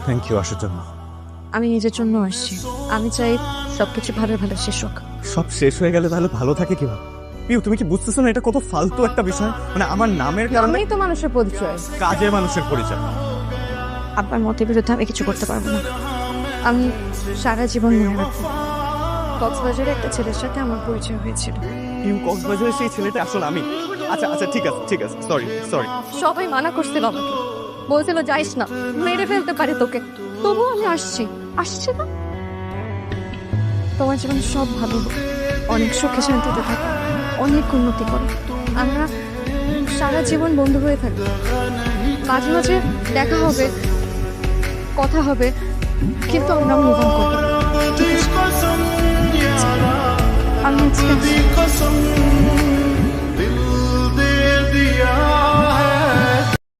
Thank you আসার জন্য। আমি নিজের জন্য আসছি। আমি চাই সবকিছু ভালো ভালো শেষ হোক। সব শেষ হয়ে গেলে তাহলে ভালো থাকে কিভাবে? পিউ, তুমি কি বুঝতেছো না এটা কত ফালতু একটা বিষয়? মানে আমার নামের কারণে আমিই তো মানুষের পরিচয়। কাজে মানুষের পরিচয়। আপনার মতের বিরুদ্ধে আমি কিছু করতে পারবো না। আমি সারা জীবন মনে রাখবো কক্সবাজারে একটা ছেলের সাথে আমার পরিচয় হয়েছিল। পিউ, কক্সবাজারের সেই ছেলেটা আসলে আমি। আচ্ছা আচ্ছা, ঠিক আছে, সরি। সবাই মানা করছিল আমাকে, বলছিল যাইস না, মেরে ফেলতে পারে তোকে। তবুও আমি আসছি না। তোমার জীবন সব ভালো হোক, অনেক সুখে শান্তিতে থাকো, অনেক উন্নতি করো। আমরা সারা জীবন বন্ধু হয়ে থাকবো। মাঝে মাঝে দেখা হবে, কথা হবে, কিন্তু আমরা মুভ অন করবো। ঠিক আছে? আমি আজকে